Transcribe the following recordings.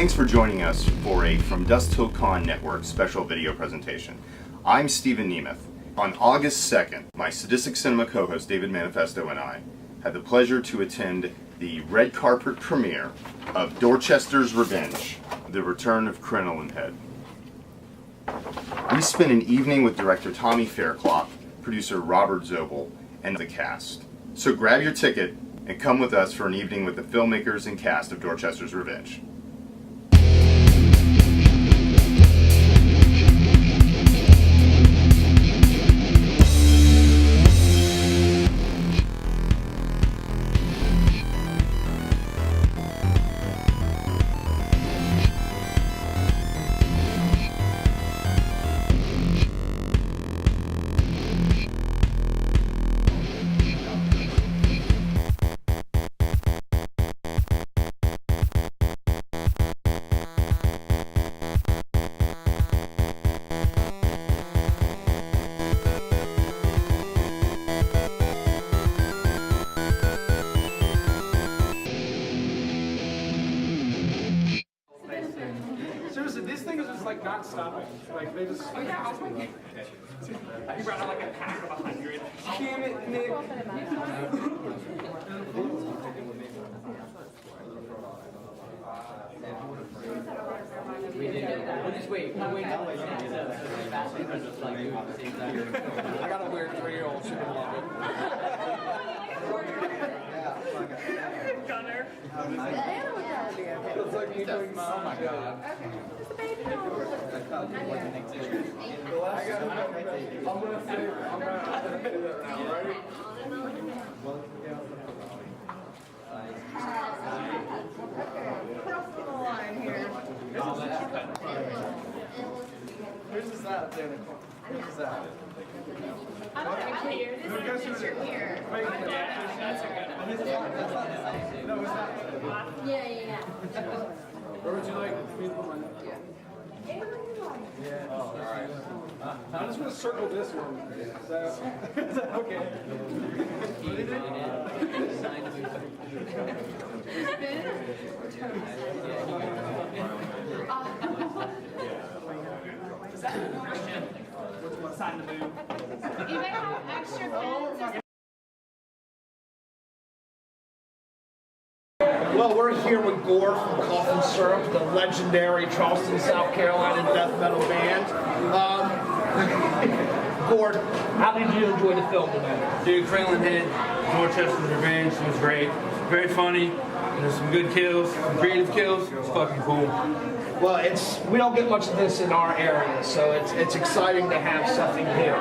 Thanks for joining us for a From Dusk Till Con Network special video presentation. I'm Stephen Nemeth. On August 2nd, my Sadistic Cinema co-host David Manifesto and I had the pleasure to attend the red carpet premiere of Dorchester's Revenge, The Return of Crinoline Head. We spent an evening with director Tommy Faircloth, producer Robert Zobel, and the cast. So grab your ticket and come with us for an evening with the filmmakers and cast of Dorchester's Revenge. Seriously, these things are just like not stopping. Like they just. Oh yeah, I was like. You brought out like a pack of 100. Damn it, Nick. I got a weird 3-year-old. She would love it. Gunner. It's like you doing mom. Oh my god. It's a baby. I'm gonna say, I'm gonna do that now, right? Cross the line here. Where's this at, Dana? Where's that? I don't know here. This is picture here. Wait, That's a good one. no, it's not. Yeah. Where would you like me to put my note? Yeah. Oh, all right. I'm just gonna circle this one. Is that okay? Sign the move. You may have extra pens. Well, we're here with Gord from Coffin Syrup, the legendary Charleston, South Carolina death metal band. Gord, how did you enjoy the film tonight? Dude, Crinoline Head, Dorchester's Revenge, it was great. Very funny. There's some good kills, some creative kills. It's fucking cool. Well, we don't get much of this in our area, so it's exciting to have something here.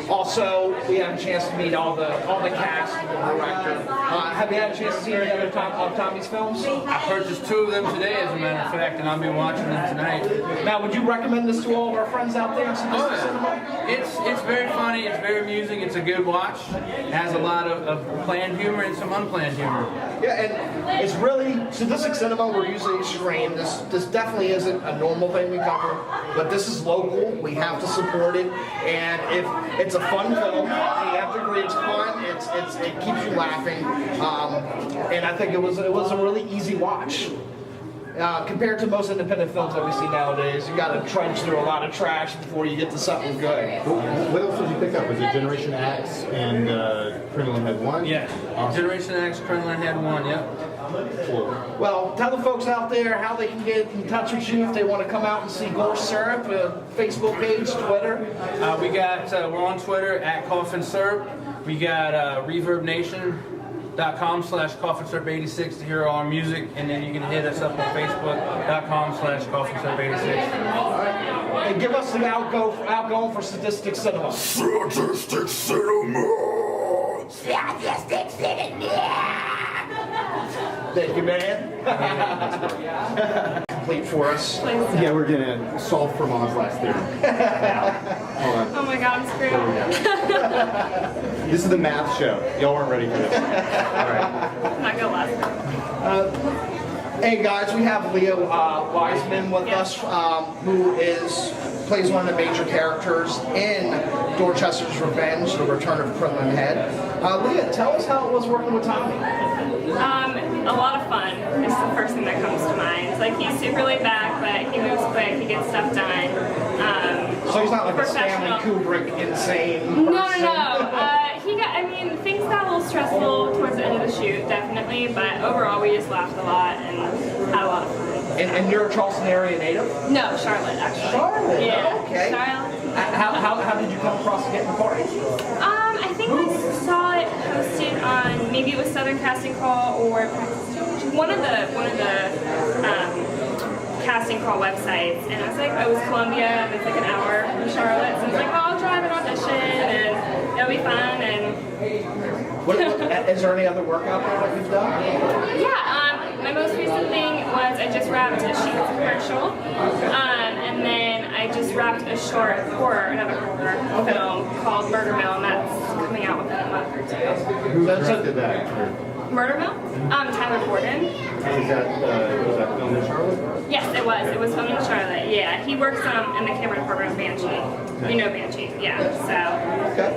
Also, we had a chance to meet all the cast and the director. Have you had a chance to see any other of Tommy's films? I purchased 2 of them today, as a matter of fact, and I'll be watching them tonight. Now, would you recommend this to all of our friends out there in Sadistic Cinema? It's very funny, it's very amusing, it's a good watch. It has a lot of planned humor and some unplanned humor. Yeah, and it's really, Sadistic Cinema, we're usually extreme. This definitely isn't a normal thing we cover, but this is local. We have to support it, and if it's a fun film, you have to agree it's fun. It keeps you laughing, and I think it was a really easy watch. Compared to most independent films that we see nowadays, you got to trudge through a lot of trash before you get to something good. What else did you pick up? Was it Generation X and Crinoline Head 1? Yeah, awesome. Generation X, Crinoline Head 1, yep. Cool. Well, tell the folks out there how they can get in touch with you if they want to come out and see Dorch Syrup, Facebook page, Twitter. We're on Twitter at Coffin Syrup. We got ReverbNation.com/CoffinSyrup86 to hear all our music, and then you can hit us up on Facebook.com/CoffinSyrup86. And give us the outgoing for Sadistic Cinema. Sadistic Cinema! Sadistic Cinema! Thank you, man. Complete for us. Yeah, we're gonna solve Fermat's last theorem. Hold on. Oh my god, I'm screwed. This is the math show. Y'all weren't ready for this. All right. I'm not gonna last. Hey guys, we have Leo Wiseman with us, who is plays one of the major characters in Dorchester's Revenge, The Return of Krillin Head. Leah, tell us how it was working with Tommy. A lot of fun is the first thing that comes to mind. It's like he's super laid back, but he moves quick, he gets stuff done. So he's not like a Stanley Kubrick insane person. No. Things got a little stressful towards the end of the shoot, definitely, but overall we just laughed a lot and had a lot of fun. And you're a Charleston area native? No, Charlotte, actually. Charlotte? Yeah. Okay. Charlotte. How did you come across getting the part? I think I saw it posted on, maybe it was Southern Casting Call or one of the casting call websites, and I was like, it was Columbia, and it's like an hour from Charlotte, so I was like, oh, I'll drive and audition, and it'll be fun, and... Is there any other work out there that you've done? Yeah, my most recent thing was I just wrapped a Sheets commercial, and then I just wrapped a short another horror film called Murder Mill, and that's coming out within a month or two. Who directed that? Murder Mill? Tyler Gordon. Was that filmed in Charlotte? Yes, it was. It was filmed in Charlotte. Yeah, he works in the camera department of Banshee. You know Banshee, yeah. So. Okay.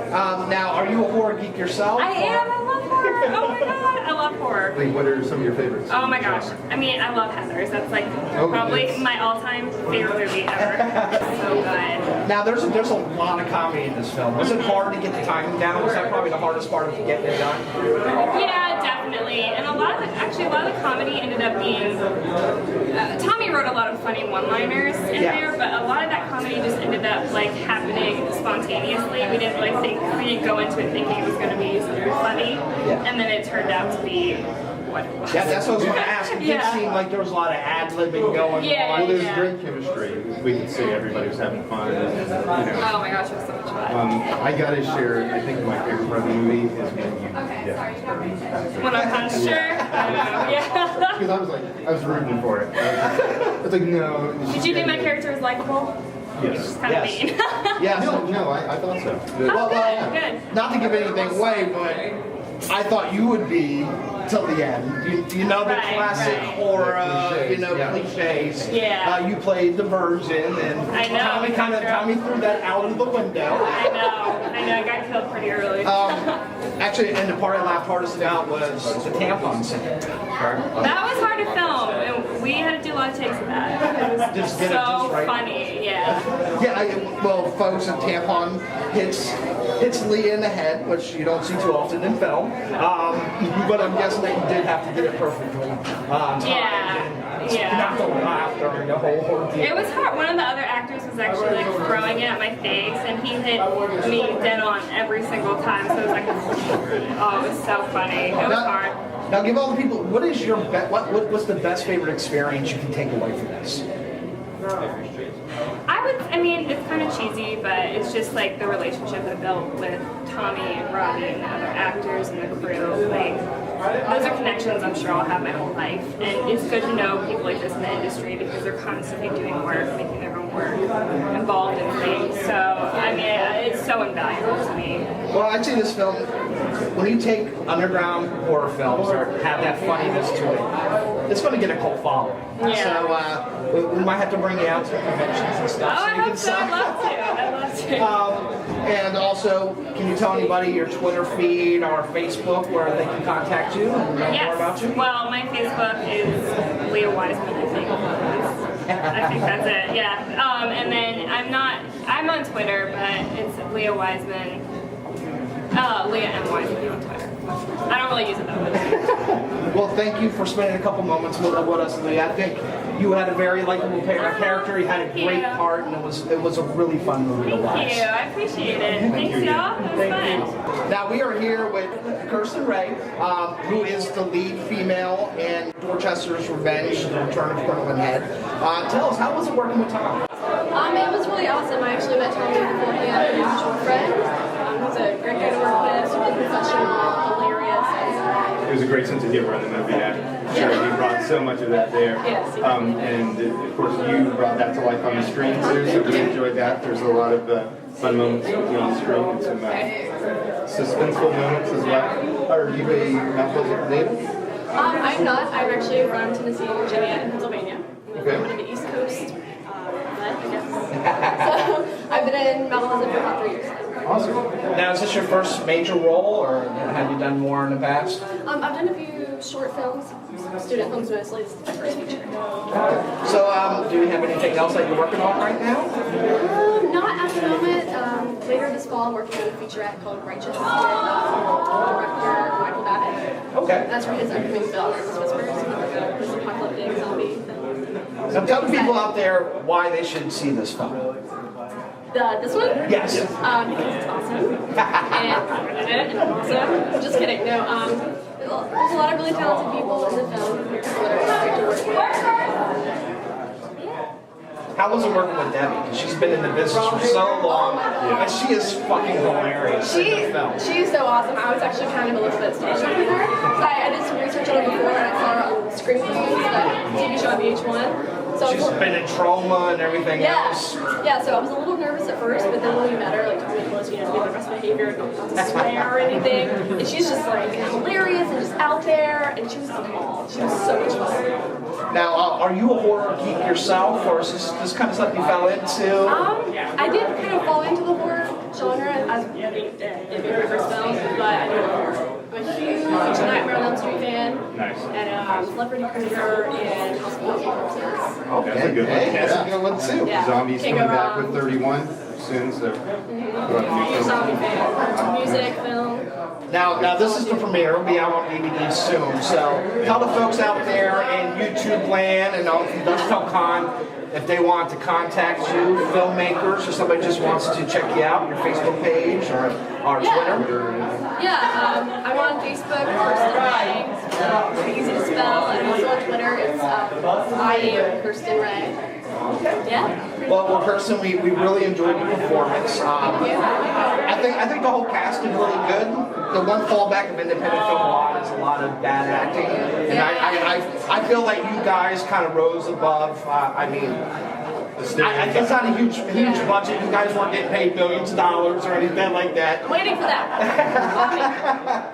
Now, are you a horror geek yourself? I am. I love horror. Oh my god, I love horror. Like, what are some of your favorites? Oh my gosh. I mean, I love Heathers. That's like probably my all-time favorite movie ever. So good. Now, there's a lot of comedy in this film. Was it hard to get the timing down? Was that probably the hardest part of getting it done? Yeah, definitely. And a lot of the comedy ended up being. Tommy wrote a lot of funny one-liners in there, but a lot of that comedy just ended up like happening spontaneously. We didn't go into it thinking it was going to be funny, and then it turned out to be what it was. Yeah, that's what I was going to ask. It did seem like there was a lot of ad-libbing going on. Well, there's great chemistry. We could see everybody was having fun. And, Oh my gosh, it was so much fun. I gotta share, I think my favorite part of the movie is when you When I'm unsure, I don't know. Yeah. Because I was rooting for it. I was like, no. Did you think my character was likable? Yes. Kind of mean. No, I thought so. Oh, good. Not to give anything away, but I thought you would be till the end. You know the classic horror, cliches. Yeah. You played the virgin, and I know. Tommy threw that out of the window. I know. I got killed pretty early. Actually, and the part I laughed hardest about was the tampon scene. That was hard to film, and we had to do a lot of takes of that. It was Just get it so just right. funny, yeah. Yeah, well, folks, a tampon hits Leah in the head, which you don't see too often in film. But I'm guessing that you did have to get it perfectly. Not to laugh during the whole ordeal. It was hard. One of the other actors was actually like throwing it at my face, and he hit me dead on every single time. So it was like, oh, it was so funny. It was hard. Now, give all the people. What is your what's the best favorite experience you can take away from this? It's kind of cheesy, but it's just like the relationship I built with Tommy and Robbie and the other actors and the crew. Like, those are connections I'm sure I'll have my whole life. And it's good to know people like this in the industry because they're constantly doing work, making their own work, involved in things. So, it's so invaluable to me. Well, I'd say this film, when you take underground horror films or have that funniness to it, it's going to get a cult following. Yeah. So we might have to bring you out to conventions and stuff. Oh, I hope so. I'd love to. And also, can you tell anybody your Twitter feed or Facebook where they can contact you and know more about you? Well, my Facebook is Leah Wiseman, I think. I think that's it, yeah. And then I'm on Twitter, but it's Leah Wiseman. Leah M. Wiseman on Twitter. I don't really use it that much. Well, thank you for spending a couple moments with us, Leah. I think you had a very likable character. You had a great part, and it was a really fun movie to watch. Thank you. I appreciate it. Thanks, y'all. It was fun. Now, we are here with Kirsten Ray, who is the lead female in Dorchester's Revenge, The Return of Krillin Head. Tell us, how was it working with Tom? It was really awesome. I actually met Tommy beforehand. He was a short friend. He's a great guy to work with, super professional, hilarious. It was a great sense of humor in the movie. I'm sure he brought so much of that there. Yes. And of course, you brought that to life on the screen too, so we enjoyed that. There's a lot of fun moments with you on the screen and some suspenseful moments as well. Are you a Mount Pleasant native? I'm not. I'm actually from Tennessee, Virginia, and Pennsylvania. Okay. I'm on the East Coast. I guess. was in for about 3 years. Awesome. Now, is this your first major role, or have you done more in the past? I've done a few short films, student films mostly. This is my first feature. So, do you have anything else that you're working on right now? Not at the moment. Later this fall, I'm working on a featurette called Righteous with director Michael Babbitt. Okay. That's for his upcoming film, Whispers, this apocalyptic zombie film. So tell the people out there why they should see this film. This one? Yes. Because it's awesome. And awesome. Just kidding. No, there's a lot of really talented people in the film that are great to work with. How was it working with Debbie? Because she's been in the business for so long, and she is fucking hilarious in the film. She's so awesome. I was actually kind of a little bit stage shocked with her. I did some research on her before, and I saw her on Scream Queens, the TV show on VH1. So She's been in Trauma and everything else. Yeah, so I was a little nervous at first, but then when we met her, like, told me close, you know, to be the best behavior, not to swear or anything. And she's just, like, hilarious and just out there, and she was small. She was so much fun. Now, are you a horror geek yourself, or is this kind of something you fell into? I did kind of fall into the horror genre as being dead in my first film, but I do love horror. I'm a huge Nightmare on Elm Street fan. Nice. And Celebrity Cruiser and House of Corpses. Okay, That's a good one. that's a good one too. Yeah. Zombies Can't coming go back wrong. with 31 soon, so. Huge zombie fan. Music, film. Now this is the premiere. It'll be out on DVD soon. So tell the folks out there in YouTube land and on DustToCon if they want to contact you, filmmakers, or somebody just wants to check you out, your Facebook page or Twitter. Yeah, I'm on Facebook, Kirsten Ray. It's easy to spell. And also on Twitter, it's I am Kirsten Ray. Yeah. Well, Kirsten, we really enjoyed the performance. I think the whole cast is really good. The one fallback of independent film a lot is a lot of bad acting, and I feel like you guys kind of rose above. I mean, it's not a huge budget. You guys weren't getting paid millions of dollars or anything like that. I'm waiting for that.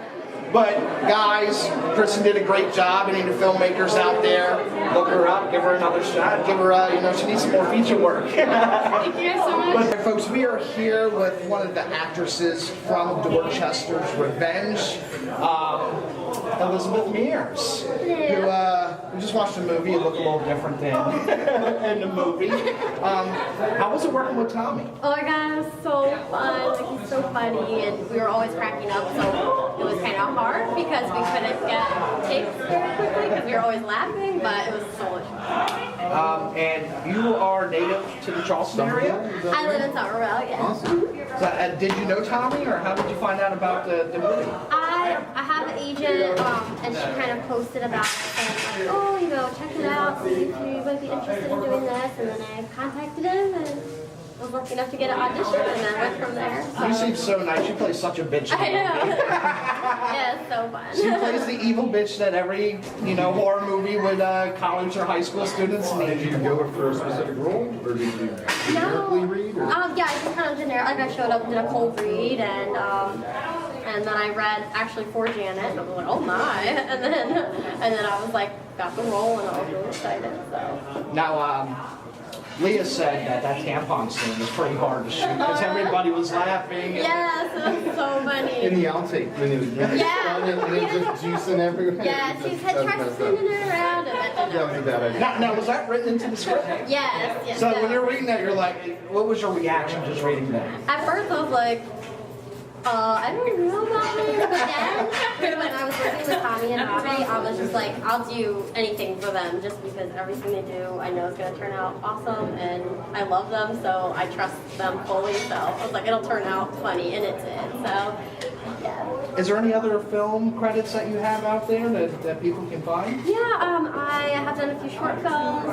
But guys, Kristen did a great job. Any of the filmmakers out there, look her up, give her another shot, give her, she needs some more feature work. Thank you guys so much. But folks, we are here with one of the actresses from Dorchester's Revenge, Elizabeth Mears, who we just watched the movie. It looked a little different than in the movie. How was it working with Tommy? Oh my god, it was so fun. Like, he's so funny, and we were always cracking up, so it was kind of hard because we couldn't get takes very quickly because we were always laughing, but it was so much fun. And you are native to the Charleston area? I live in Somerville, yeah. Awesome. So, did you know Tommy, or how did you find out about the movie? I have an agent, and she kind of posted about it, and like, oh, check it out, see if you might be interested in doing this, and then I contacted him, and was lucky enough to get an audition, and then went from there. So. You seem so nice. You play such a bitch. I know. Yeah, it's so fun. She plays the evil bitch that every, horror movie with college or high school students need. Did you go for a specific role, or did you generically read? Or? Yeah, I just kind of generic. Like, I showed up, did a cold read, and then I read actually for Janet, and I was like, oh my, and then I was like, got the role, and I was really excited. So Now, Leah said that tampon scene was pretty hard to shoot because everybody was laughing. Yes, it was so funny. In the outtake, when it was really fun and it just juicing everywhere. Yeah, she said try spinning it around, and That was a bad idea. Now, was that written into the script? yes. So when you're reading that, you're like, what was your reaction just reading that? At first, I was like, I don't know about this, but then when I was working with Tommy and Robbie, I was just like, I'll do anything for them just because everything they do I know is going to turn out awesome, and I love them, so I trust them fully, so I was like, it'll turn out funny, and it did, so yeah. Is there any other film credits that you have out there that people can find? Yeah, I have done a few short films.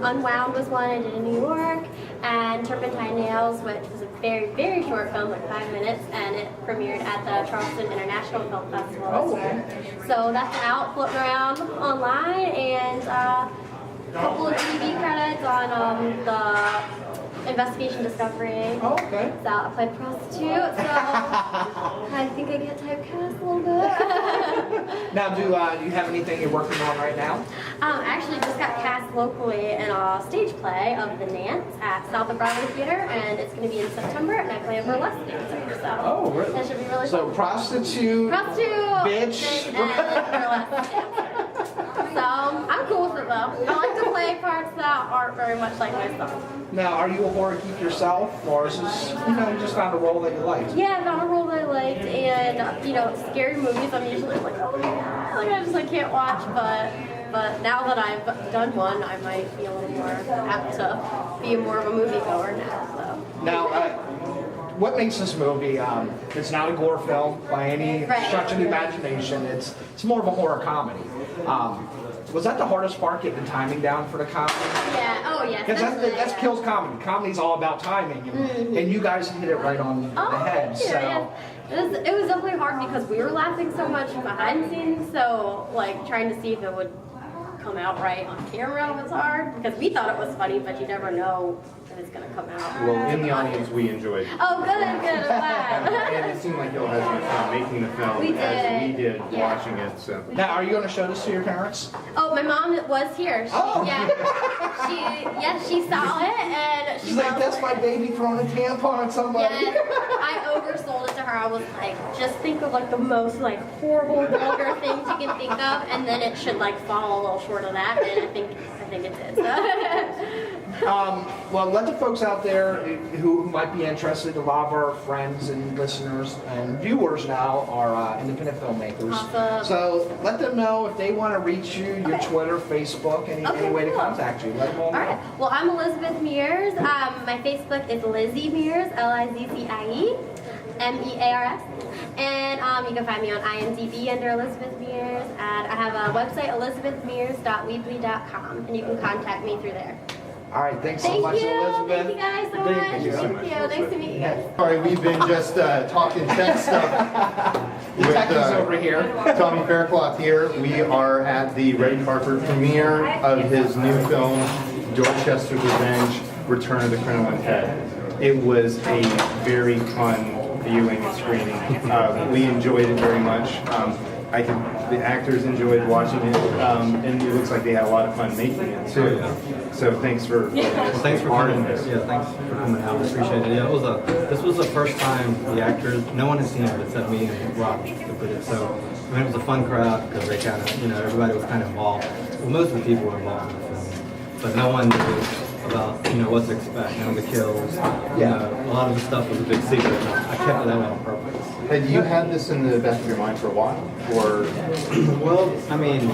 Unwound was one I did in New York, and Turpentine Nails, which was a very, very short film, like 5 minutes, and it premiered at the Charleston International Film Festival. Oh, okay. So that's out, floating around online, and a couple of TV credits on the Investigation Discovery. Oh, okay. So I played prostitute, so I think I get typecast a little bit. Now, do you have anything you're working on right now? Actually, just got cast locally in a stage play of The Nance at South of Broadway Theater, and it's going to be in September, and I play a burlesque dancer. So Oh, really? that should be really So fun. prostitute, bitch. and burlesque dancer. So I'm cool with it though. I like to play parts that aren't very much like myself. Now, are you a horror geek yourself, or is this, you just found a role that you liked? Yeah, I found a role that I liked, and scary movies. I'm usually like, oh yeah, like I just can't watch, but now that I've done one, I might be a little more apt to be more of a moviegoer now. So. Now, what makes this movie? It's not a gore film by any stretch of the imagination. It's more of a horror comedy. Was that the hardest part, getting the timing down for the comedy? Yeah. Oh yeah. Because that kills comedy. Comedy's all about timing, and you guys hit it right on the head. So. Yeah. It was definitely hard because we were laughing so much behind the scenes, so like trying to see if it would come out right on camera was hard because we thought it was funny, but you never know if it's gonna come out. Well, in the audience, we enjoyed it. Oh, good, I'm glad. And it seemed like y'all had some fun making the film We as we did. did Yeah. watching it. So. Now, are you going to show this to your parents? Oh, my mom was here. Oh. She saw it and she She's like, was that's my baby throwing a tampon at somebody. Yes, I oversold it to her. I was like, just think of like the most like horrible, vulgar things you can think of, and then it should like fall a little short of that, and I think it did. Well, let the folks out there who might be interested, a lot of our friends and listeners and viewers now are independent filmmakers. Awesome. So let them know if they want to reach you, your Twitter, Facebook, any way to cool. contact you. Let them all know. All right. Well, I'm Elizabeth Mears. My Facebook is Lizzie Mears, Lizzie Mears. And you can find me on IMDb under Elizabeth Mears. And I have a website, elizabethmears.weebly.com. And you can contact me through there. All right. Thanks so Thank much, you. Elizabeth. Thank you guys so much. Thank you so much, Thank you. Nice to meet you guys. All right, we've been just talking tech stuff The with techies over here. Tommy Faircloth here. We are at the red carpet premiere of his new film, Dorchester's Revenge, Return of the Crinoline Head. It was a very fun viewing and screening. We enjoyed it very much. I think the actors enjoyed watching it, and it looks like they had a lot of fun making it too. So thanks for Thanks for part coming. of this. Yeah, thanks for coming out. I appreciate it. Yeah, this was the first time the actors, no one had seen it except me and Rob that did it. So I mean, it was a fun crowd because they kind of, everybody was kind of involved. Well, most of the people were involved in the film, but no one knew about what to expect. The kills. A lot of the stuff was a big secret. I kept it that way on purpose. Had you had this in the back of your mind for a while, or? Well, I mean,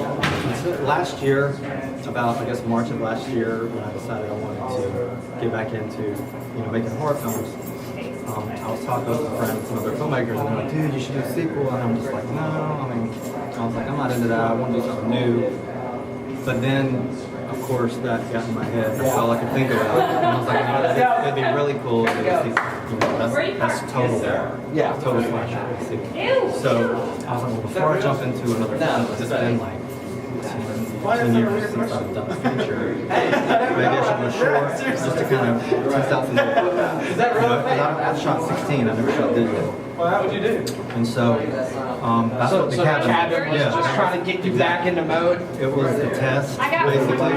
last year, about I guess March of last year, when I decided I wanted to get back into making horror films, I was talking with some friends, some other filmmakers, and they're like, "Dude, you should do a sequel." And I'm just like, "No." I was like, "I'm not into that. I want to do something new." But then, of course, that got in my head. That's all I could think about. And I was like, it'd be really cool to do a sequel. That's total. Yeah. Total slasher. So I was like, well, before I jump into another film, it's just been like 10 years since I've done a feature. Maybe I should go short just to kind of test out some new equipment. Is that really? I've shot 16. I never shot digital. Well, how would you do? And so that's what the cabin was just trying to get you back into mode. It was a test, basically.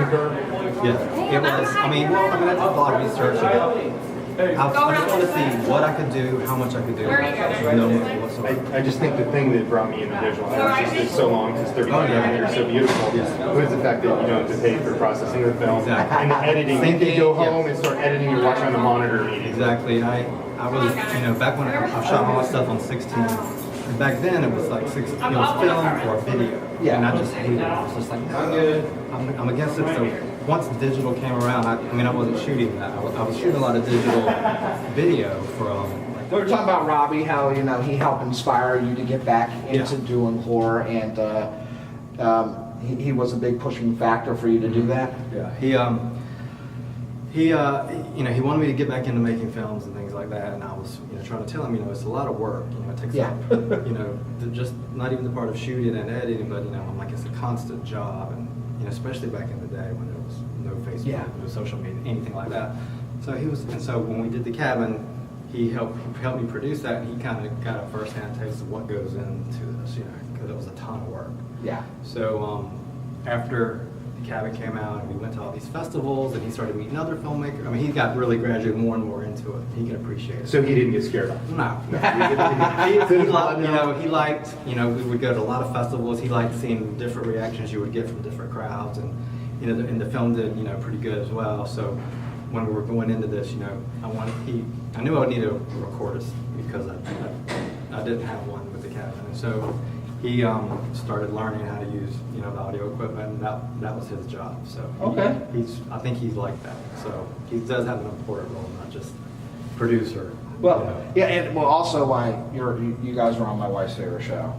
Yeah, it was. I mean, that's a lot of research. I just want to see what I could do, how much I could do. No money whatsoever. I just think the thing that brought me into visual effects is so long, because 35 millimeters so beautiful, was the fact that you don't have to pay for processing the film and the editing. You can go home and start editing and watch on the monitor immediately. Exactly. I was, back when I shot all my stuff on 16. And back then it was like film or video. Yeah. And I just hated it. I was just like, no, good. I'm against it. So once digital came around, I wasn't shooting that. I was shooting a lot of digital video for We were talking about Robbie, how he helped inspire you to get back into doing horror, and he was a big pushing factor for you to do that. Yeah, he wanted me to get back into making films and things like that, and I was trying to tell him it's a lot of work. It takes up just not even the part of shooting and editing, but I'm like, it's a constant job, and especially back in the day when there was no Facebook, no social media, anything like that. So when we did The Cabin, he helped me produce that, and he kind of got a first-hand taste of what goes into this, because it was a ton of work. Yeah. So after the cabin came out, and we went to all these festivals, and he started meeting other filmmakers. I mean, he got really gradually more and more into it. He can appreciate it. So he didn't get scared off. No. He liked, we would go to a lot of festivals. He liked seeing different reactions you would get from different crowds, and and the film did, pretty good as well. So when we were going into this, I knew I would need a recordist because I didn't have one with the cabin, and so he started learning how to use, the audio equipment, and that was his job. So Okay. I think he's like that. So he does have an important role, not just producer. Well, yeah, and also you guys were on my wife's favorite show.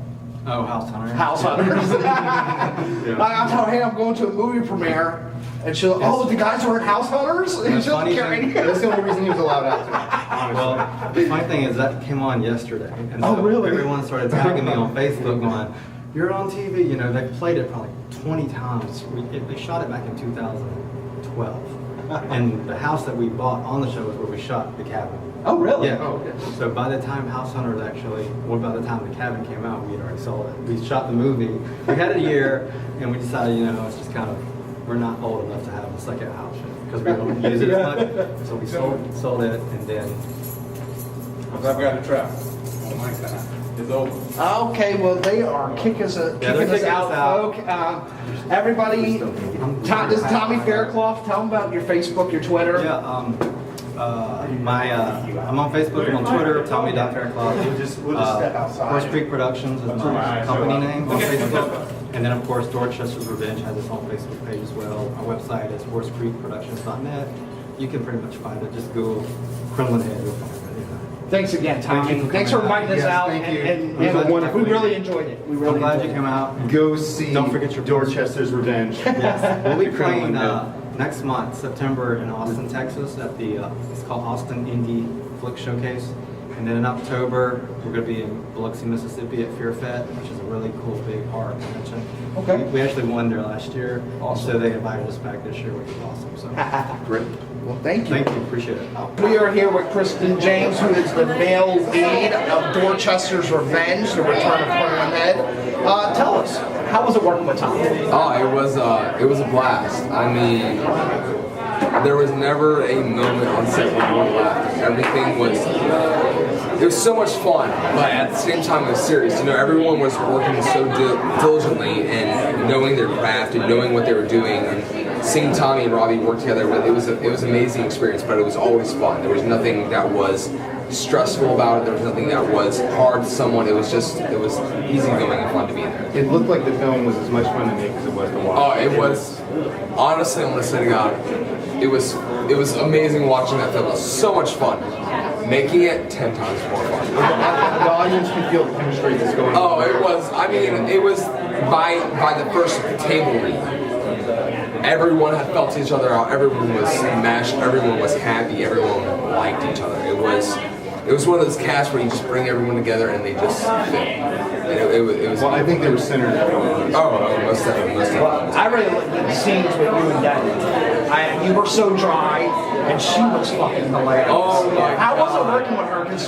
Oh, House Hunters. House Hunters. I tell her, hey, I'm going to a movie premiere, and she'll, oh, the guys were at House Hunters? And she'll carry. That's the only reason he was allowed out tonight. Well, the funny thing is that came on yesterday. And so really? everyone started tagging me on Facebook going, you're on TV. They played it probably 20 times. They shot it back in 2012. And the house that we bought on the show is where we shot The Cabin. Oh, really? Yeah. Oh, okay. So by the time House Hunters by the time The Cabin came out, we had already sold it. We shot the movie. We had it a year, and we decided, it's just we're not old enough to have a second house because we don't use it as much. So we sold it, and then. I've got a trap. Oh my God. It's over. Okay, well, they are kicking us out, folks. Everybody, this is Tommy Faircloth. Tell them about your Facebook, your Twitter. Yeah, I'm on Facebook, I'm on Twitter, Tommy.Faircloth. We'll just step outside. Horse Creek Productions is my company name on Facebook. And then, of course, Dorchester's Revenge has its own Facebook page as well. Our website is horsecreekproductions.net. You can pretty much find it. Just Google Kremlin Head. You'll find it. Thanks again, Tommy. Thanks for inviting us out. Thank you. And wonderful. we really enjoyed it. We really I'm glad enjoyed you came out. Go see Don't forget your Dorchester's Revenge. Yes, we'll be playing next month, September, in Austin, Texas, at the it's called Austin Indie Flick Showcase. And then in October, we're going to be in Biloxi, Mississippi at Fear Fest, which is a really cool big horror convention. Okay. We actually won there last year, Awesome. so they invited us back this year, which is awesome. So Great. Well, thank you. thank you, appreciate it. We are here with Kristen James, who is the male lead of Dorchester's Revenge, the return of Kremlin Head. Tell us, how was it working with Tom? Oh, it was a blast. I mean, there was never a moment on set where no one laughed. Everything was, it was so much fun, but at the same time it was serious. Everyone was working so diligently and knowing their craft and knowing what they were doing. And seeing Tommy and Robbie work together, it was an amazing experience, but it was always fun. There was nothing that was stressful about it. There was nothing that was hard to someone. It was easygoing and fun to be there. It looked like the film was as much fun to make as it was to watch. Oh, it was, honestly, I'm gonna say to God, it was amazing watching that film. It was so much fun. Making it 10 times more fun. The audience could feel the chemistry that's going on. Oh, it was by the first table read. Everyone had felt each other out. Everyone was enmeshed. Everyone was happy. Everyone liked each other. It was one of those casts where you just bring everyone together and they just fit. And it was. Well, I think they were centered. Oh, most definitely. I really liked the scenes with you and Dad. You were so dry, and she was fucking hilarious. Oh my God. How was it working with her? Because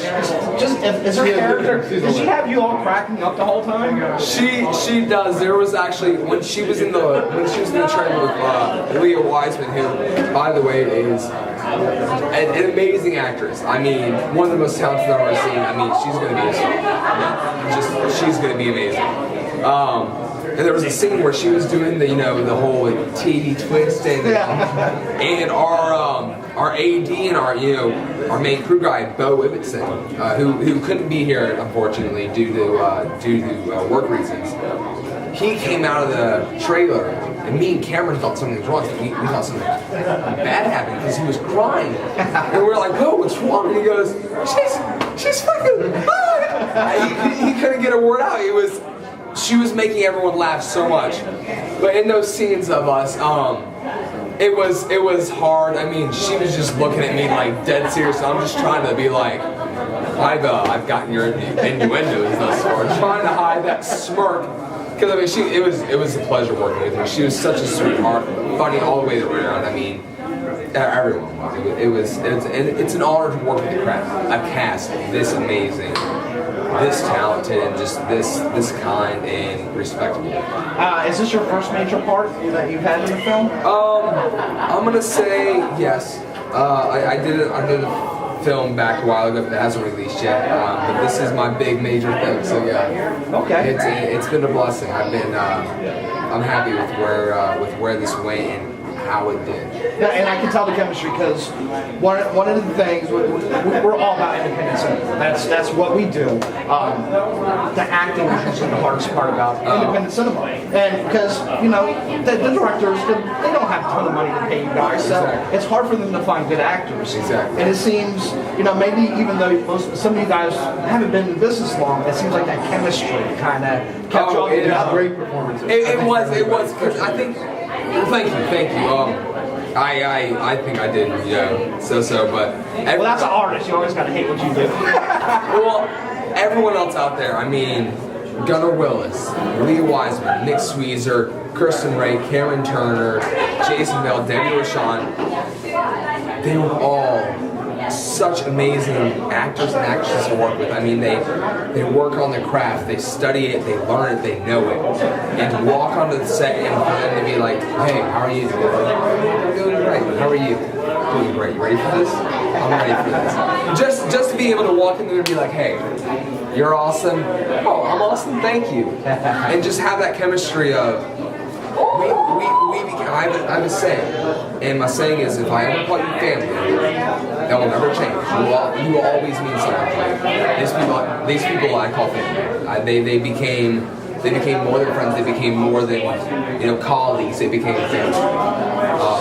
is her character, does she have you all cracking up the whole time? She does. There was actually when she was in the trailer with Leah Wiseman, who, by the way, is an amazing actress. I mean, one of the most talented I've ever seen. I mean, she's going to be a star. She's going to be amazing. And there was a scene where she was doing the whole TD twist and our AD and our main crew guy Bo Ibbotson, who couldn't be here unfortunately due to work reasons. He came out of the trailer and me and Cameron thought something was wrong. We thought something bad happened because he was crying and we were like, "Bo, what's wrong?" And he goes, "She's fucking." He couldn't get a word out. She was making everyone laugh so much, but in those scenes of us, it was hard. I mean, she was just looking at me like dead serious. I'm just trying to be like, I've gotten your innuendos thus far, trying to hide that smirk. Because I mean, it was a pleasure working with her. She was such a sweetheart, funny all the way around. I mean, everyone was. It's an honor to work with a cast this amazing. this talented and just this kind and respectable. Is this your first major part that you've had in the film? I'm gonna say yes. I did a film back a while ago that hasn't released yet, but this is my big major thing. So yeah, okay. It's been a blessing. I'm happy with where this went and how it did. Yeah, and I can tell the chemistry because one of the things we're all about independent cinema. That's what we do. The acting is usually the hardest part about independent cinema, and because the directors they don't have a ton of money to pay you guys, so it's hard for them to find good actors. Exactly. And it seems maybe even though some of you guys haven't been in business long, it seems like that chemistry kind of kept you all together. Great performances. It was because I think. Thank you. I think I did, but Well, that's an artist. You always got to hate what you do. well, everyone else out there. I mean, Gunnar Willis, Leah Wiseman, Nick Sweezer, Kirsten Ray, Cameron Turner, Jason Bell, Debbie Rashawn. They were all such amazing actors and actresses to work with. I mean, they work on their craft, they study it, they learn it, they know it. And to walk onto the set and for them to be like, hey, how are you doing? I'm doing great. How are you? Doing great. You ready for this? I'm ready for this. Just to be able to walk in there and be like, hey, you're awesome. Oh, I'm awesome. Thank you. And just have that chemistry of I have a saying, and my saying is, if I ever call you family, that will never change. You will always mean something to me. These people I call family. They became more than friends. They became more than colleagues. They became family.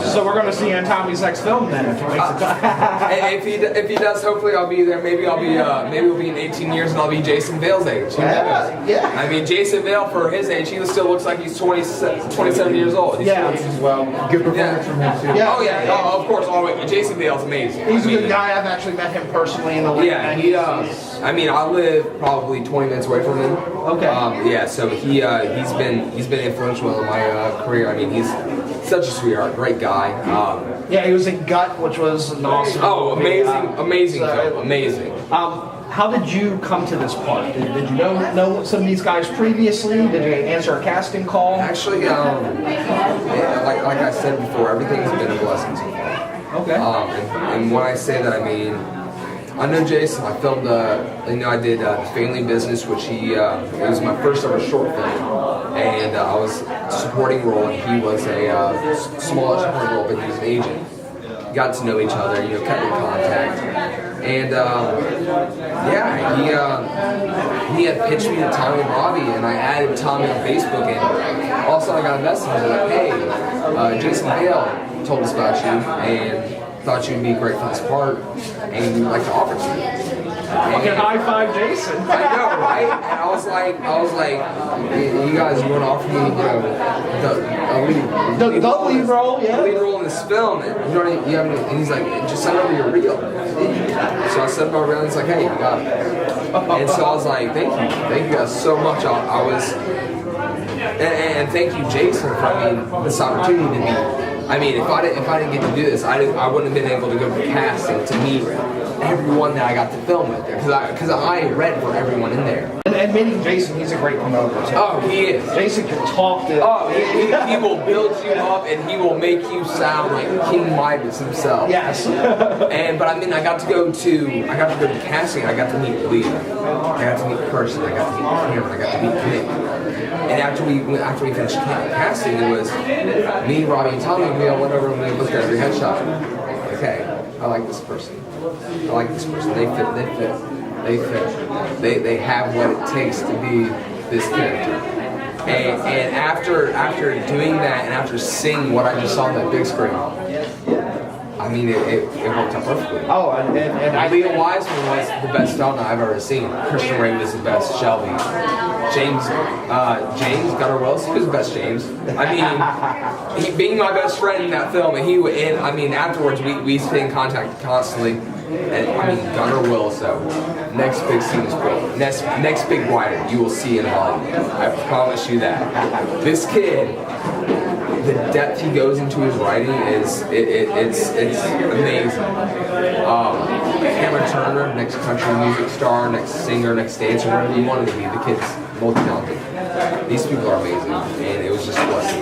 So we're going to see you in Tommy's next film then. If he does, hopefully I'll be there. Maybe we'll be in 18 years and I'll be Jason Bale's age. Yeah. I mean, Jason Bale for his age, he still looks like he's 27 years old. Well, good performance from him too. Oh yeah. Oh, of course. Always. Jason Bale's amazing. He's a good guy. I've actually met him personally in the late 90s. I mean, I live probably 20 minutes away from him. Okay. So he's been influential in my career. I mean, he's such a sweetheart, great guy. He was in Gut, which was an awesome movie. Amazing film, amazing. How did you come to this part? Did you know some of these guys previously? Did you answer a casting call? Actually, like I said before, everything's been a blessing so far. Okay. And when I say that, I mean, I know Jason. I filmed, I did Family Business, which it was my first ever short film, and I was a supporting role, and he was a smaller supporting role, but he was an agent. Got to know each other, kept in contact, and he had pitched me to Tommy and Robbie, and I added Tommy on Facebook, and all of a sudden I got a message like, hey, Jason Bale told us about you, and thought you'd be great for this part, and we'd like to offer to you. Fucking high five, Jason. I know, right? And I was like, you guys want to offer me, the lead role, the lead role in this film, and he's like, just send over your reel. So I sent him over, and he's like, hey, you got it. And so I was like, thank you guys so much. And thank you, Jason, for this opportunity to be. I mean, if I didn't get to do this, I wouldn't have been able to go to casting to meet everyone that I got to film with there, because I read for everyone in there. And meeting Jason, he's a great promoter too. Oh, he is. Jason can talk to. Oh, he will build you up, and he will make you sound like King Midas himself. Yes. But I mean, I got to go to casting. I got to meet Leah. I got to meet Kirsten. I got to meet Cameron. I got to meet Nick. And after we finished casting, it was me, Robbie, and Tommy. We all went over and we looked at every headshot. Okay, I like this person. I like this person. They fit. They have what it takes to be this character. And after doing that, and after seeing what I just saw on that big screen, I mean, it worked out perfectly. Oh, and Leah Wiseman was the best stunt I've ever seen. Christian Ray was the best. Shelby. James Gunnar Willis, he was the best James. I mean, he being my best friend in that film, and afterwards we stayed in contact constantly. And I mean, Gunnar Willis, though, next big scene is great. Next big writer you will see in Hollywood. I promise you that. This kid the depth he goes into his writing is it's amazing. Cameron Turner, next country music star, next singer, next dancer, whatever you wanted to be. The kid's multi-talented. These people are amazing, and it was just a blessing.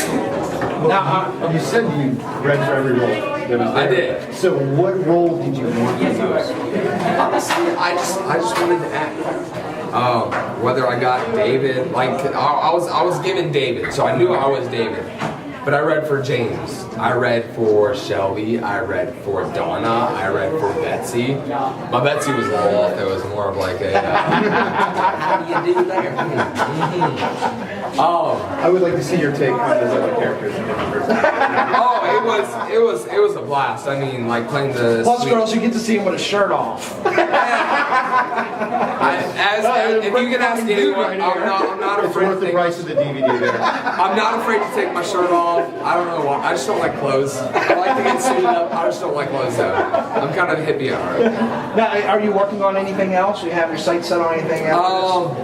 Now, you said you read for every role that was there. I did. So what role did you want the most? Honestly, I just wanted to act. Whether I got David, like I was given David, so I knew I was David. But I read for James, I read for Shelby, I read for Donna, I read for Betsy. My Betsy was a little off, it was more of like a, how do you do there? I would like to see your take on those other characters in different personalities. Oh, it was a blast. I mean, like playing the Plus, girls, you get to see him with his shirt off. If you can ask anyone, I'm not It's afraid worth to the price of the DVD there. I'm not afraid to take my shirt off. I don't know why. I just don't like clothes. I like to get suited up. I just don't like clothes though. I'm kind of a hippie at heart. Now, are you working on anything else? You have your sights set on anything else?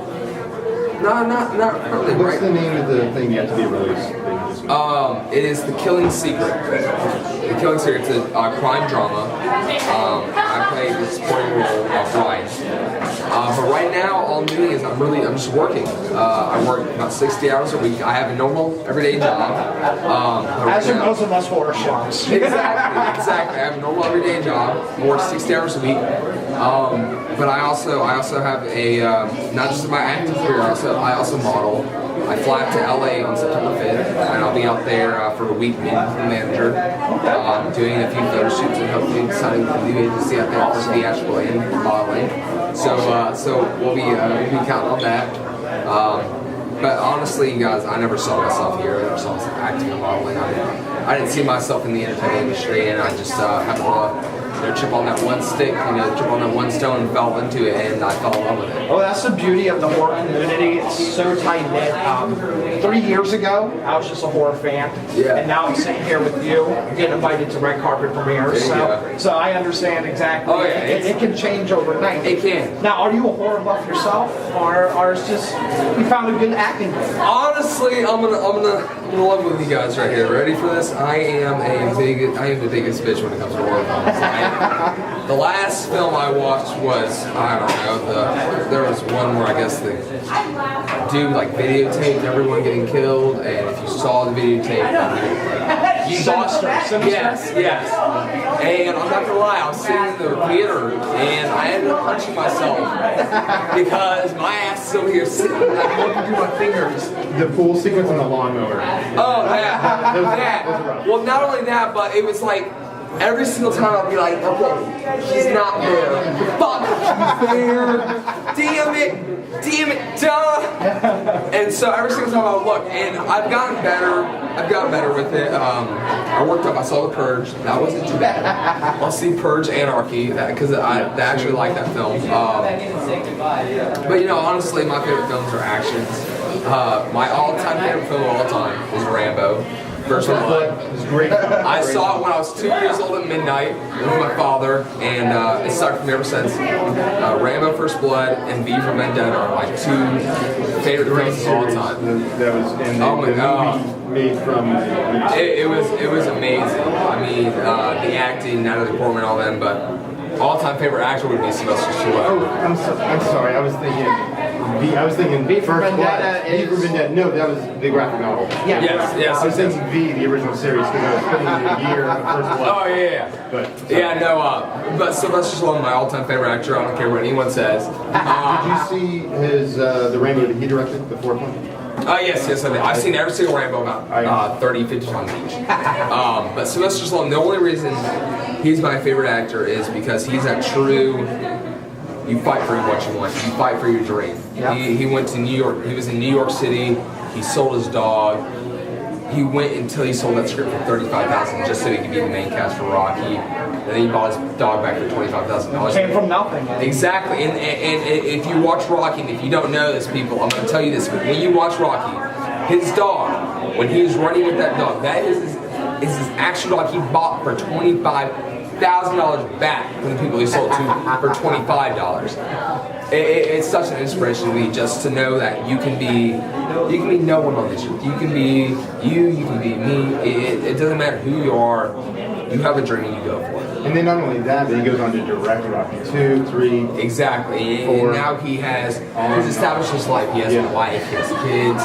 No, not really. What's the name of the thing yet to be released? It is The Killing Secret. The Killing Secret. It's a crime drama. I play the supporting role of Ryan. But right now, all I'm doing is I'm just working. I work about 60 hours a week. I have a normal, everyday job. As are most of us horror shows. Exactly. I have a normal, everyday job. I work 60 hours a week. But I also have a not just my acting career. I also model. I fly up to LA on September 5th, and I'll be out there for a week meeting with the manager, doing a few photo shoots, and hopefully signing with a new agency out there for theatrical and modeling. So we'll be counting on that. But honestly, you guys, I never saw myself here. I never saw myself acting or modeling. I didn't see myself in the entertainment industry, and I just happened to chip on that one stick, chip on that one stone, and fell into it, and I fell in love with it. Well, that's the beauty of the horror community. It's so tight-knit. 3 years ago, I was just a horror fan, and now I'm sitting here with you, getting invited to red carpet premieres. So I understand exactly. Oh, yeah, it can change overnight. It can. Now, are you a horror buff yourself, or it's just you found a good acting game? Honestly, I'm gonna love with you guys right here. Ready for this? I am the biggest bitch when it comes to horror films. The last film I watched was, I don't know, there was one where I guess the dude like videotaped everyone getting killed, and if you saw the videotape, you saw it. Yes. And I'm not gonna lie, I was sitting in the theater and I ended up punching myself because my ass is over here sitting and I'm looking through my fingers. The pool sequence on the lawnmower. Oh, yeah. Those are Well, not only that, but it was like, every single time I'll be like, okay, he's not there. Fuck, he's there. Damn it, duh. And so every single time I would look, and I've gotten better with it. I saw The Purge. That wasn't too bad. I'll see Purge Anarchy, because I actually like that film. But honestly, my favorite films are actions. My all-time favorite film of all time is Rambo. First one, it was great. I saw it when I was 2 years old at midnight with my father, and it stuck with me ever since. Rambo: First Blood and V for Vendetta are my two favorite films of all time. That was oh my god, made from. It was amazing. I mean, the acting, Natalie Portman, all them, but all-time favorite actor would be Sylvester Stallone. Oh, I'm sorry. I was thinking V for Vendetta. V for Vendetta. No, that was the graphic novel. Yeah. Yes. I was thinking V, the original series, because I was putting the year of First Blood. Oh yeah. But Sylvester Stallone, my all-time favorite actor. I don't care what anyone says. Did you see his the Rambo that he directed, the fourth one? Yes, I did. I've seen every single Rambo about 30, 50 times each. But Sylvester Stallone, the only reason he's my favorite actor is because he's that true, you fight for what you want, you fight for your dream. Yep. He went to New York, he was in New York City, he sold his dog, he went until he sold that script for $35,000 just so he could be the main cast for Rocky. And then he bought his dog back for $25,000. Came from nothing. Exactly, and if you watch Rocky, and if you don't know this, people, I'm going to tell you this, but when you watch Rocky, his dog, when he was running with that dog, that is his actual dog he bought for $25,000. $1,000 back from the people he sold to for $25. It's such an inspiration to me just to know that you can be no one on this earth. You can be you can be me. It doesn't matter who you are. You have a dream and you go for it. And then not only that, but he goes on to direct Rocky 2, 3, exactly. 4. And now he's established his life. He has a wife, he has kids.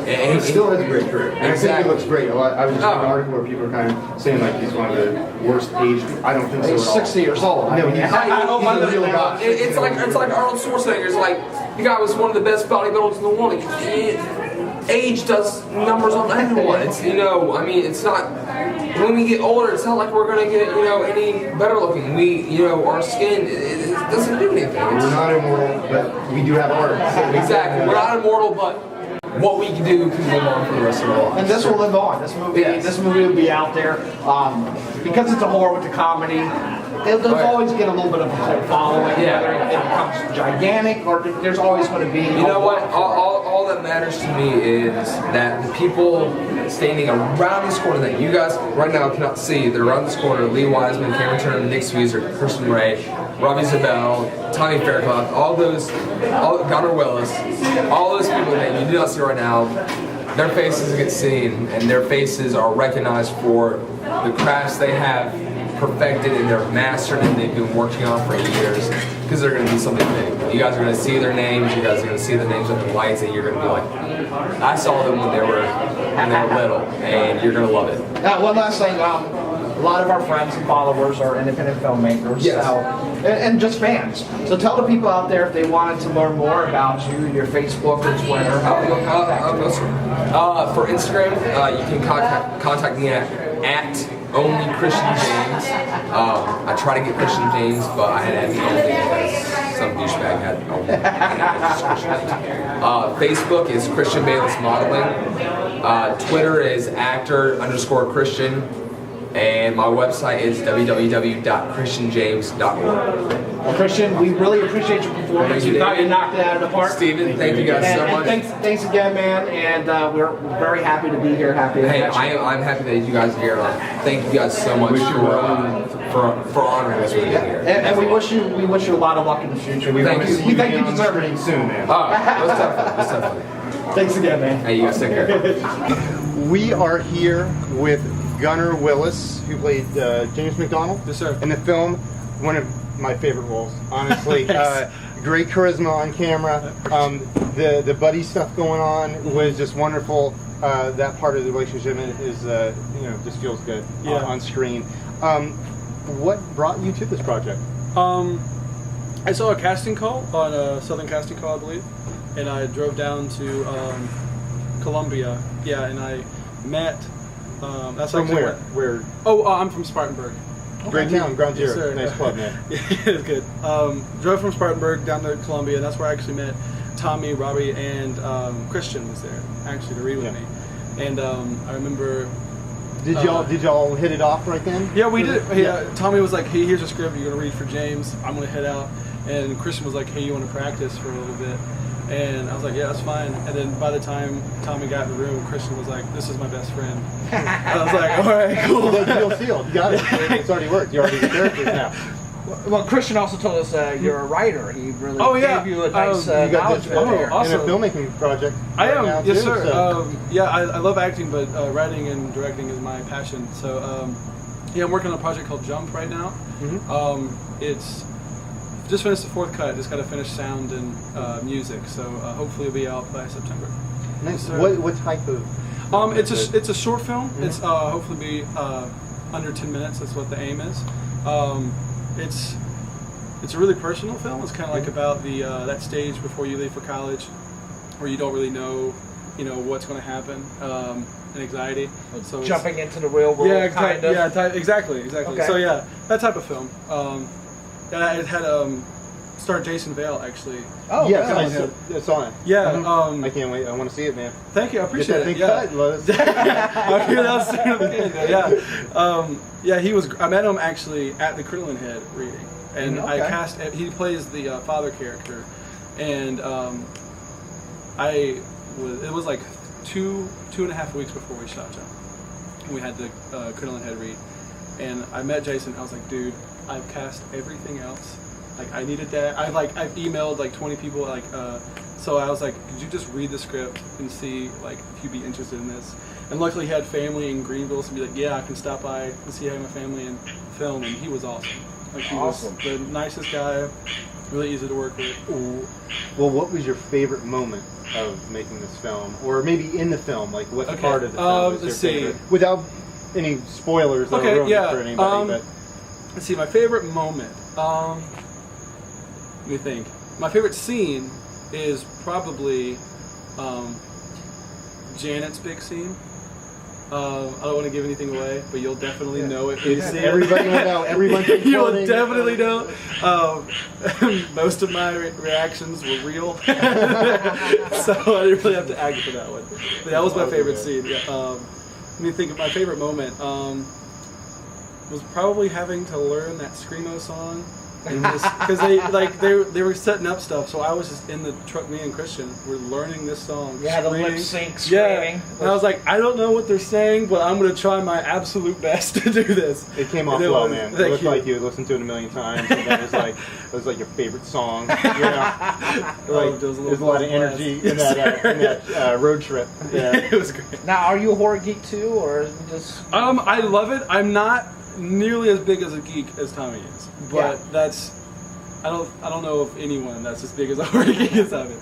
And he still has a great career. And I think he looks great. I was just reading an article where people are kind of saying like he's one of the worst aged. I don't think so. He's 60 years old. No, he's a real guy. It's like Arnold Schwarzenegger's like the guy was one of the best bodybuilders in the world. Age does numbers on everyone. It's I mean, it's not. When we get older, it's not like we're gonna get any better looking. Our skin it doesn't do anything. We're not immortal, but we do have art. Exactly, we're not immortal, but what we can do can live on for the rest of our lives. And this will live on. This movie will be out there because it's a horror with the comedy. There's always get a little bit of a cult following. Whether it becomes gigantic or there's always going to be. You know what? All that matters to me is that the people standing around this corner that you guys right now cannot see, they're around this corner: Lee Wiseman, Cameron Turner, Nick Sweezer, Christian Ray, Robbie Zabel, Tommy Fairclough, Gunnar Willis, all those people that you do not see right now. Their faces get seen, and their faces are recognized for the crafts they have perfected and they're mastered and they've been working on for years, because they're going to be something big. You guys are going to see their names, you guys are going to see the names of the lights, and you're going to be like, I saw them when they were little, and you're going to love it. One last thing, a lot of our friends and followers are independent filmmakers, yes. and just fans. So tell the people out there if they wanted to learn more about you, your Facebook or Twitter, how do they contact you? For Instagram, you can contact me at only Christian James. I try to get Christian James, but I had to have only because some douchebag had only. Facebook is Christian Bayless Modeling. Twitter is actor_Christian. And my website is www.christianjames.org. Well, Christian, we really appreciate your performance. You thought you knocked it out of the park. Steven, thank you guys so much. Thanks again, man. And we're very happy to be here. I'm happy that you guys are here. Thank you guys so much for honoring us with being here. And we wish you a lot of luck in the future. We think you deserve it soon, man. That's definitely. Thanks again, man. Hey, you guys take care. We are here with Gunnar Willis, who played James McDonald in the film. One of my favorite roles, honestly. Great charisma on camera. The buddy stuff going on was just wonderful. That part of the relationship is just feels good on screen. What brought you to this project? I saw a casting call on a Southern Casting Call, I believe, and I drove down to Columbia. Yeah, and I met. That's from where? Where? Oh, I'm from Spartanburg. Great town, Ground Zero. Yes, nice club, man. Yeah, it's good. Drove from Spartanburg down to Columbia, and that's where I actually met Tommy, Robbie, and Christian was there actually to read with me. And I remember. Did y'all hit it off right then? Yeah, we did. Tommy was like, "Hey, here's a script. You're gonna read for James. I'm gonna head out." And Christian was like, "Hey, you want to practice for a little bit?" And I was like, yeah, that's fine. And then by the time Tommy got in the room, Christian was like, this is my best friend. And I was like, all right, cool. Deal sealed. You got it. It's already worked. You're already the characters now. Well, Christian also told us you're a writer. He really gave you a nice you got knowledge this, awesome. in a filmmaking project. I am, now yes too, sir. So. I love acting, but writing and directing is my passion. So I'm working on a project called Jump right now. It's just finished the fourth cut. Just got to finish sound and music. So hopefully it'll be out by September. Nice. So, what type of? It's a short film. It's hopefully be under 10 minutes. That's what the aim is. It's a really personal film. It's kind of like about the that stage before you leave for college, where you don't really know, what's going to happen, and anxiety. So jumping into the real world. Yeah, kind of. Yeah, exactly. Okay. So yeah, that type of film. And it had starred Jason Vale actually. Oh yes, yeah, I saw it. Yeah. I can't wait. I want to see it, man. Thank you. I appreciate it. Cut, I'll hear that soon. Yeah. He was. I met him actually at the Crinoline Head reading, and I cast. He plays the father character, and it was like two and a half weeks before we shot Jump. We had the Crinoline Head read, and I met Jason. I was like, dude, I've cast everything else. Like, I needed that. I've emailed like 20 people. Like, so I was like, could you just read the script and see like if you'd be interested in this? And luckily, he had family in Greenville, so be like, yeah, I can stop by and see my family and film. And he was awesome. Like, he was the nicest guy. Really easy to work with. Ooh. Well, what was your favorite moment of making this film, or maybe in the film? Like, what part of the film was your favorite? Without any spoilers, that will ruin it for anybody. But let's see, my favorite moment. Let me think. My favorite scene is probably Janet's big scene. I don't want to give anything away, but you'll definitely know it when you see it. Everybody will know. Everyone's You'll definitely know. Most of my reactions were real, so I didn't really have to act for that one. But that was my favorite scene. Yeah. Let me think of my favorite moment. Was probably having to learn that Screamo song. Because they were setting up stuff, so I was just in the truck. Me and Christian were learning this song. Yeah, the lip sync screaming. And I was like, I don't know what they're saying, but I'm gonna try my absolute best to do this. It came off well, man. It looked like you listened to it a million times, and that was like your favorite song. There's a lot of energy in that road trip. Yeah, it was great. Now, are you a horror geek too, or just? I love it. I'm not nearly as big as a geek as Tommy is, but I don't know of anyone that's as big as a horror geek as Tommy.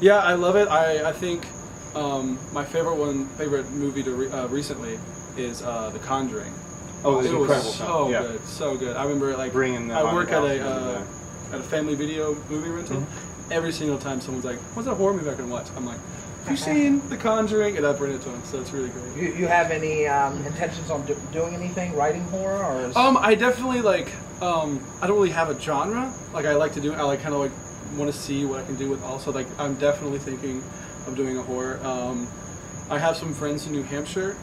Yeah, I love it. I think my favorite movie to recently is The Conjuring. Oh, it was incredible. So good, so good. I remember bringing. I work at a family video movie rental. Every single time someone's like, "What's that horror movie I can watch?" I'm like, "Have you seen The Conjuring?" And I bring it to them, so it's really great. You have any intentions on doing anything, writing horror, or? I definitely like. I don't really have a genre. Like, I like to do. I like kind of like want to see what I can do with also. Like, I'm definitely thinking of doing a horror. I have some friends in New Hampshire.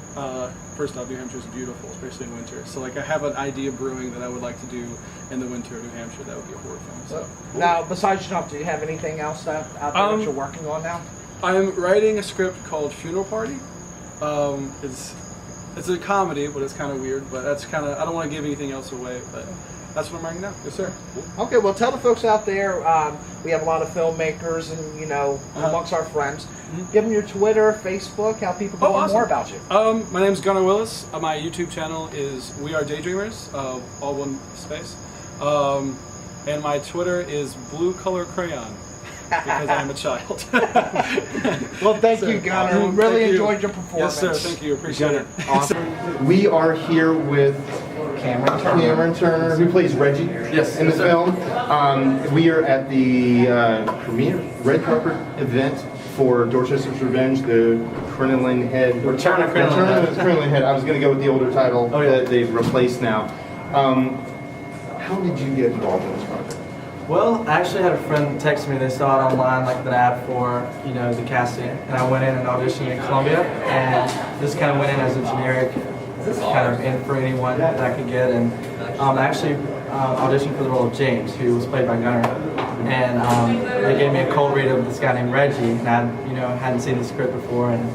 First off, New Hampshire is beautiful, especially in winter. So like, I have an idea brewing that I would like to do in the winter of New Hampshire. That would be a horror film. So now, besides Jump, do you have anything else out there that you're working on now? I'm writing a script called Funeral Party. It's a comedy, but it's kind of weird. But that's kind of, I don't want to give anything else away, but that's what I'm writing now. Yes, sir. Okay, well, tell the folks out there, we have a lot of filmmakers and, amongst our friends. Give them your Twitter, Facebook, how people can learn more about you. My name's Gunnar Willis. My YouTube channel is We Are Daydreamers, all one space. And my Twitter is Blue Color Crayon. Because I'm a child. Well, thank you, Gunnar. We really enjoyed your performance. Yes, sir. Thank you. Appreciate it. Awesome. We are here with Cameron Turner, who plays Reggie in the film. We are at the premiere red carpet event for Dorchester's Revenge, the Crinoline Head. Return of Crinoline Head. I was going to go with the older title that they've replaced now. How did you get involved in this project? Well, I actually had a friend text me. They saw it online, like an ad for, the casting, and I went in and auditioned in Columbia, and this kind of went in as a generic, kind of in for anyone that I could get, and I actually auditioned for the role of James, who was played by Gunnar, and they gave me a cold read of this guy named Reggie, and I, hadn't seen the script before, and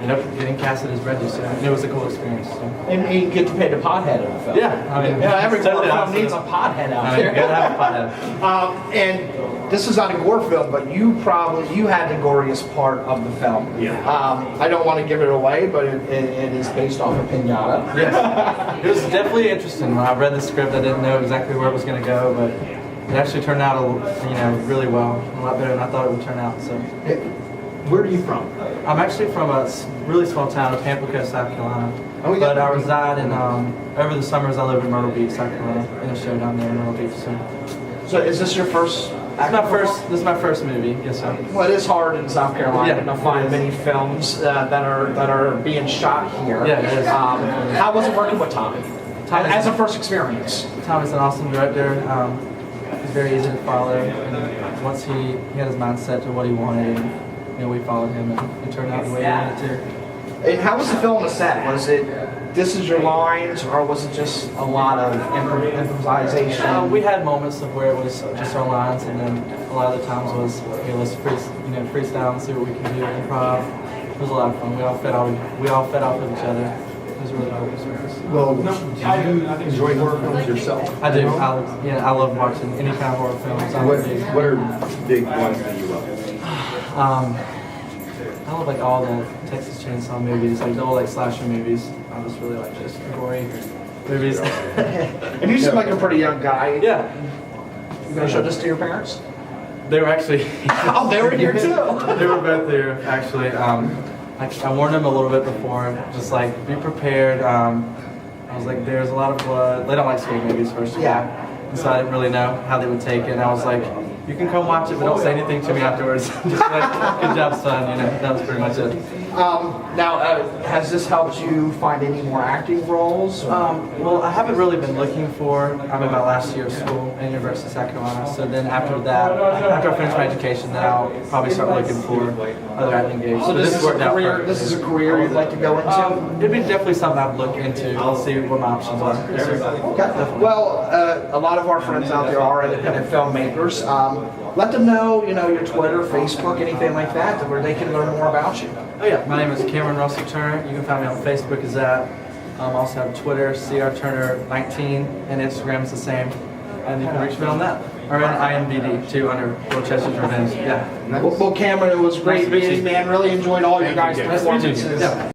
ended up getting casted as Reggie, so it was a cool experience. So. And you get to play the pothead of the film. Yeah, I mean, every film needs a pothead out there. You gotta have a pothead. And this is not a gore film, but you had the goriest part of the film. Yeah. I don't want to give it away, but it is based off of Pinata. Yes. It was definitely interesting. When I read the script, I didn't know exactly where it was going to go, but it actually turned out, really well, a lot better than I thought it would turn out. So. Where are you from? I'm actually from a really small town of Pamplico, South Carolina. Oh, yeah. But I reside in, over the summers I live in Myrtle Beach, South Carolina, in a show down there in Myrtle Beach. So is this your first? This is my first movie, yes sir. Well, it is hard in South Carolina to find many films that are being shot here. Yeah, it is. How was it working with Tommy? As a first experience? Tommy's an awesome director. He's very easy to follow. And once he had his mind set to what he wanted, and we followed him, and it turned out the way he wanted to. And how was the film on the set? Was it, this is your lines, or was it just a lot of improvisation? We had moments of where it was just our lines, and then a lot of the times was, okay, let's freestyle and see what we can do, improv. It was a lot of fun. We all fed off of each other. was a really cool experience. Well, do you enjoy horror films yourself? I do. I love watching any kind of horror films. What are big ones that you love? I love like all the Texas Chainsaw movies, like the old like slasher movies. I just really like just gory movies. And you seem like a pretty young guy. Yeah. You gonna show this to your parents? They were actually. Oh, they were here too. They were both there actually. I warned them a little bit before, just like be prepared. I was like, there's a lot of blood. They don't like scary movies first of all. Yeah. And so I didn't really know how they would take it. And I was like, you can come watch it, but don't say anything to me afterwards. Just like, good job, son. You know, that was pretty much it. Now, has this helped you find any more acting roles? Well, I haven't really been looking for. I'm in my last year of school at University of South Carolina. So then after that, after I finish my education, then I'll probably start looking for other acting gigs. So this is worked a out career. perfect. This is a career you'd like to go into. It'd be definitely something I'd look into. I'll see what my options are. Yes, sir. Okay. Well, a lot of our friends out there are independent filmmakers. Let them know, your Twitter, Facebook, anything like that, where they can learn more about you. Oh yeah, my name is Cameron Russell Turner. You can find me on Facebook as that. I also have Twitter, CRTurner19, and Instagram is the same. And you can reach me on that. Or in IMDb too, under Dorchesters's Revenge. Yeah. Well, Cameron, it was great meeting you, man. Really enjoyed all your guys' performances. Yeah.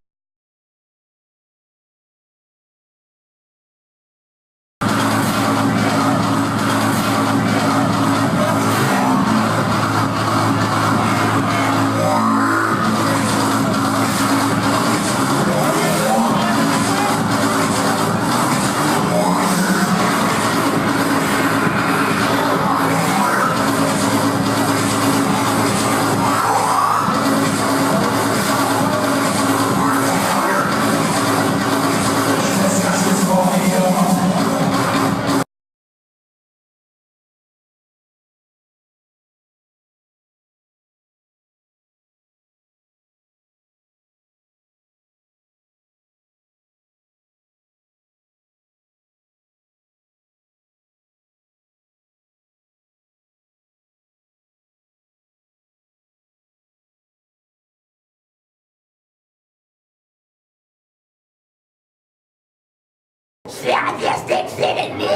SADISTIC.